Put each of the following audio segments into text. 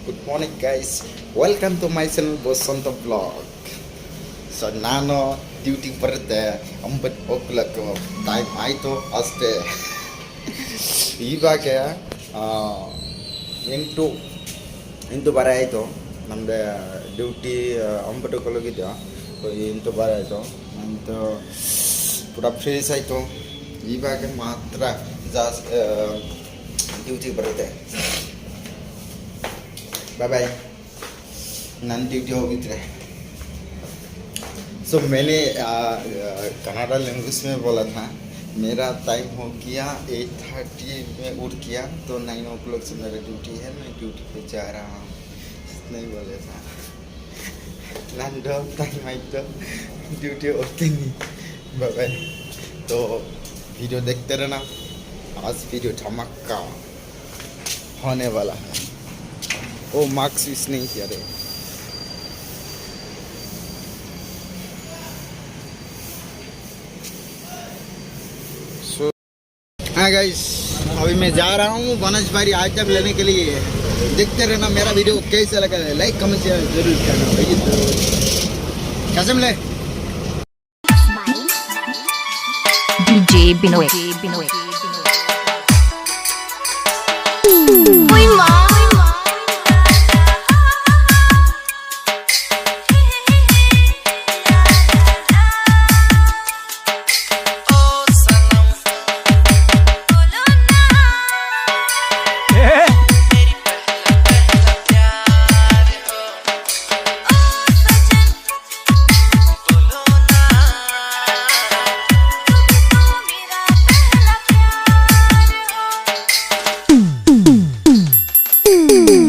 Good morning, guys. Welcome to my channel Bosanta Vlog. So ನಾನು ಡ್ಯೂಟಿಗೆ ಬರುತ್ತೆ 9 o'clock time ಆಯಿತು ಅಷ್ಟೇ. ಇವಾಗ 8 ಬಾರ ಆಯಿತು. ನಮ್ಮದು ಡ್ಯೂಟಿ 9 o'clock ಇದೆಯಾ, 8 ಬಾರ ಆಯಿತು. ಅಂತ ಪೂರ ಫ್ರೆಶ್ ಆಯಿತು. ಇವಾಗ ಮಾತ್ರ ಜಾಸ್ತಿ ಡ್ಯೂಟಿಗೆ ಬರುತ್ತೆ. Bye bye. ನನ್ನ ड्यूटी होगी. सो मैंने कनाडा लैंग्वेज में बोला था मेरा टाइम हो गया 8:30 में उठ गया, तो 9 o'clock से मेरा ड्यूटी है, मैं ड्यूटी पे जा रहा हूँ. नहीं बोले था लैंडो टाइम आई तो ड्यूटी होती नहीं. Bye bye. तो वीडियो देखते रहना, आज वीडियो धमाका होने वाला है. ओ मार्क्स यूज नहीं किया रे. सो हाँ गाइस, अभी मैं जा रहा हूँ बनसबारी आइटम लेने के लिए. देखते रहना, मेरा वीडियो कैसा लगा है लाइक कमेंट शेयर जरूर करना. भैया तो कसम ले DJ Binoy.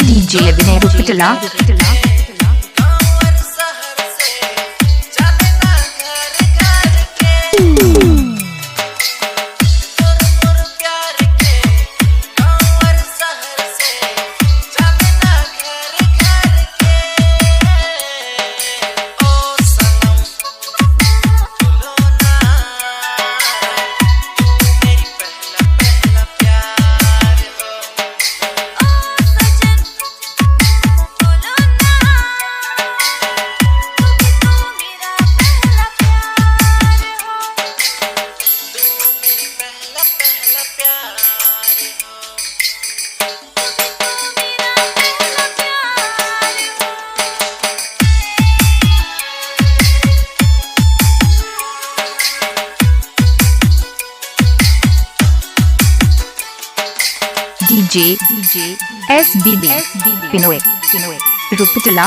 DJ Vinay Rupitala. DJ SBB Pinoy Rupitala.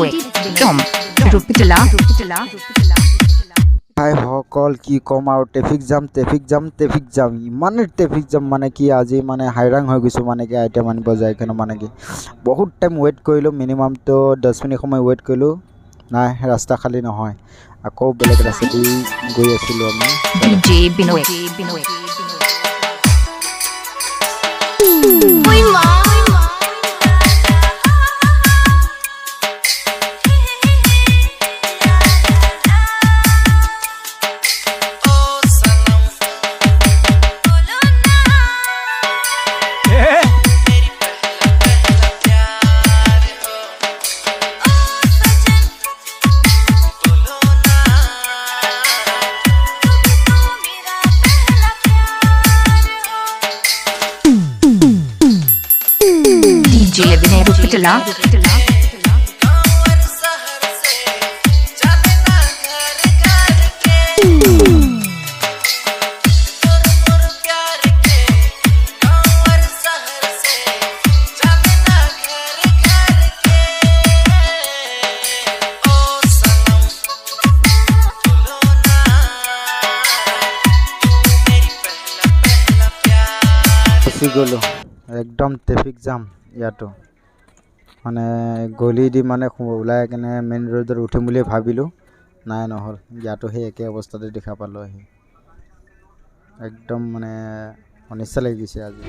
Binoy from Rupitala. Hi সকল কি ক'ম আৰু ট্ৰেফিক জাম ইমানেই ট্ৰেফিক জাম মানে কি আজি মানে হাইৰাং হৈ গৈছোঁ মানে কি আইটেম আনিব যায় কিনে মানে কি বহুত টাইম ৱেইট কৰিলোঁ মিনিমামটো 10 মিনিট সময় ৱেইট কৰিলোঁ নাই ৰাস্তা খালী নহয় আকৌ বেলেগ ৰাস্তাদি গৈ আছিলোঁ আমি DJ Binoy. DJ Vinay Rupitala. ফচি গ'লোঁ একদম ট্ৰেফিক জাম ইয়াতো মানে গলি দি মানে ওলাই কিনে মেইন ৰোডত উঠিম বুলি ভাবিলোঁ নাই নহ'ল ইয়াতো সেই একে অৱস্থাতে দেখা পালোঁ আহি একদম মানে অনিচ্ছা লাগি গৈছে আজি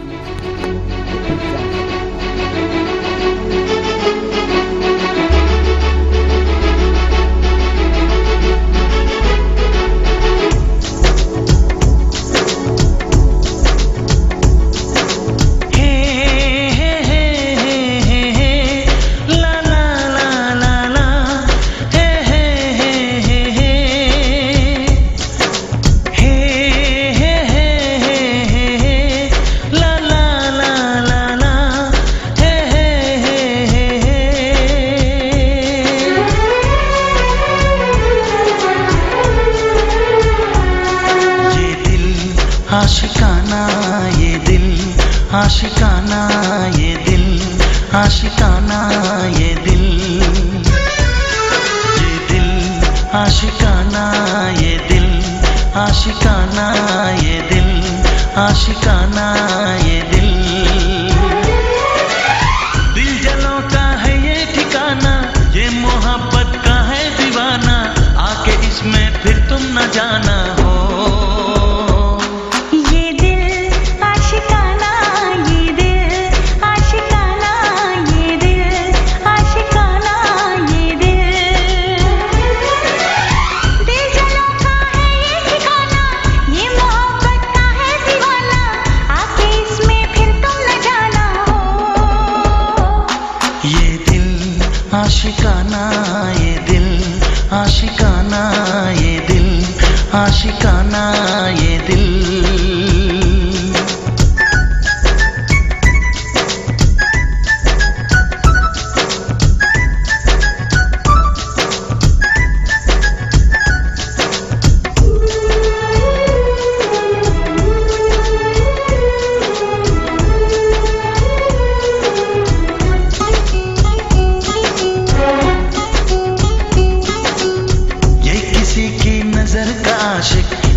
आशिकाना ये दिल आशिकाना ये दिल आशिकाना ये दिल आशिकाना ये दिल आशिकाना ये दिल आशिकाना ये दिल दिल जलों का है ये ठिकाना ये मोहब्बत का है दीवाना आके इसमें फिर तुम न जाना हो आशिकाना ये दिल आशिकाना ये दिल आशिकाना ये दिल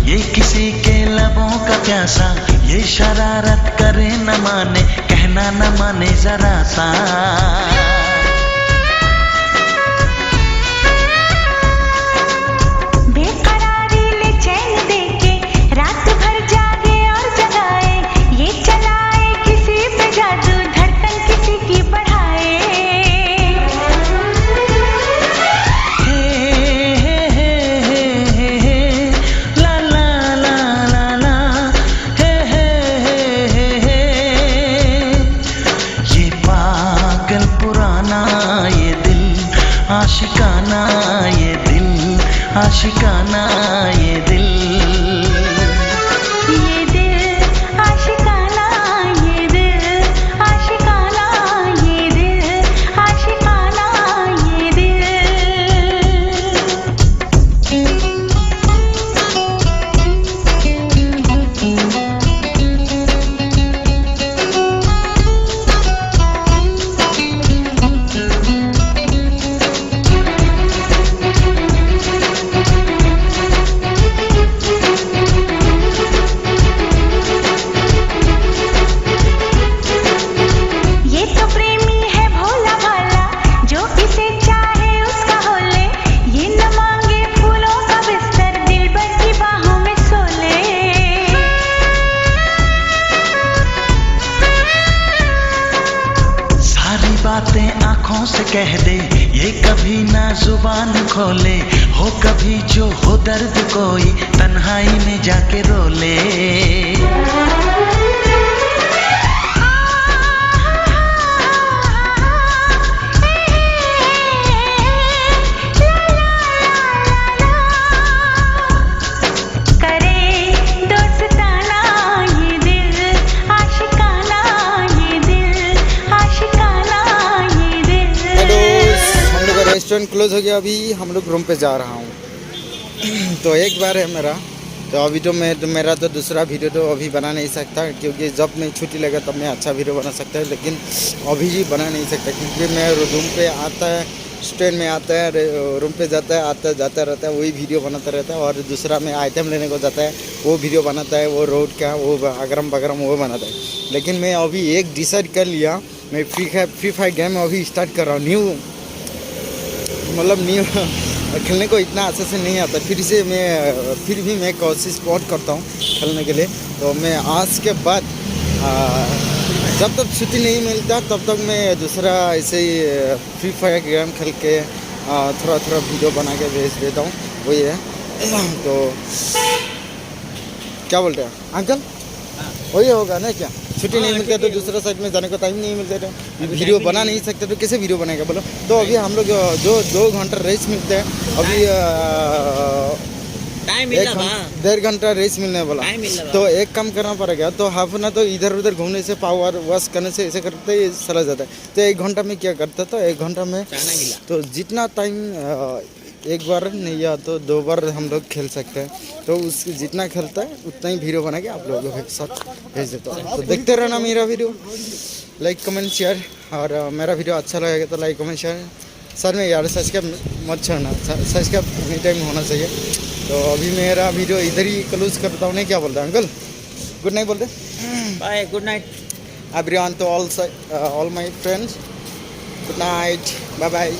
ये किसी के लबों का प्यासा ये शरारत करे न माने कहना न माने जरा सा बेकरारी ले चैन देके रात भर जागे और जगाए ये चलाए किसी पे जादू धड़कन किसी की बढ़ाए पुराना कह दे, ये कभी ना जुबान खोले, हो कभी जो हो दर्द कोई तन्हाई में जाके रोले। रेस्टोरेंट क्लोज हो गया, अभी हम लोग रूम पे जा रहा हूँ। तो एक बार है मेरा, तो अभी तो मेरा तो दूसरा वीडियो तो अभी बना नहीं सकता, क्योंकि जब मैं छुट्टी लगा तब मैं अच्छा वीडियो बना सकता है, लेकिन अभी ही बना नहीं सकता, क्योंकि मैं रूम पे आता है, ट्रेन में आता है, रूम पे जाता है, आता जाता रहता है, वही वीडियो बनाता रहता है। और दूसरा में आइटम लेने को जाता है, वो वीडियो बनाता है, वो रोड का, वो अगरम बगरम वो बनाता है। लेकिन मैं अभी एक डिसाइड कर लिया, मैं फ्री फायर गेम अभी स्टार्ट कर रहा हूँ। न्यू खेलने को इतना अच्छे से नहीं आता, फिर भी मैं कोशिश बहुत करता हूँ खेलने के लिए। तो मैं आज के बाद जब तक छुट्टी नहीं मिलता तब तक मैं दूसरा ऐसे ही फ्री फायर गेम खेल के थोड़ा वीडियो बना के भेज देता हूँ, वही है। तो क्या बोलते हैं अंकल, वही होगा ना क्या? छुट्टी नहीं मिलती है तो दूसरा साइड में जाने का टाइम नहीं मिलता, तो वीडियो बना नहीं सकते, तो कैसे वीडियो बनेगा बोलो? तो अभी हम लोग जो 2 घंटा रेस्ट मिलते हैं, अभी 1.5 घंटा रेस्ट मिलने वाला, तो एक काम करना पड़ेगा। तो हाफ ना तो इधर उधर घूमने से, पावर वॉश करने से, ऐसे करते ही चला जाता है। तो 1 घंटा में क्या करता था, 1 घंटा में तो जितना टाइम एक बार नहीं या तो 2 बार हम लोग खेल सकते हैं, तो उसकी जितना खेलता है उतना ही वीडियो बना के आप लोगों के साथ भेज देता हूँ। तो देखते रहना मेरा वीडियो, लाइक कमेंट शेयर, और मेरा वीडियो अच्छा लगेगा तो लाइक कमेंट शेयर। सर में यार सब्सक्राइब मत छोड़ना, सब्सक्राइब एनी टाइम होना चाहिए। तो अभी मेरा वीडियो इधर ही क्लोज करता हूँ, नहीं क्या बोलते हैं अंकल? गुड नाइट बोलते, बाय, गुड नाइट एवरीवन, तो all my friends, good night, bye bye.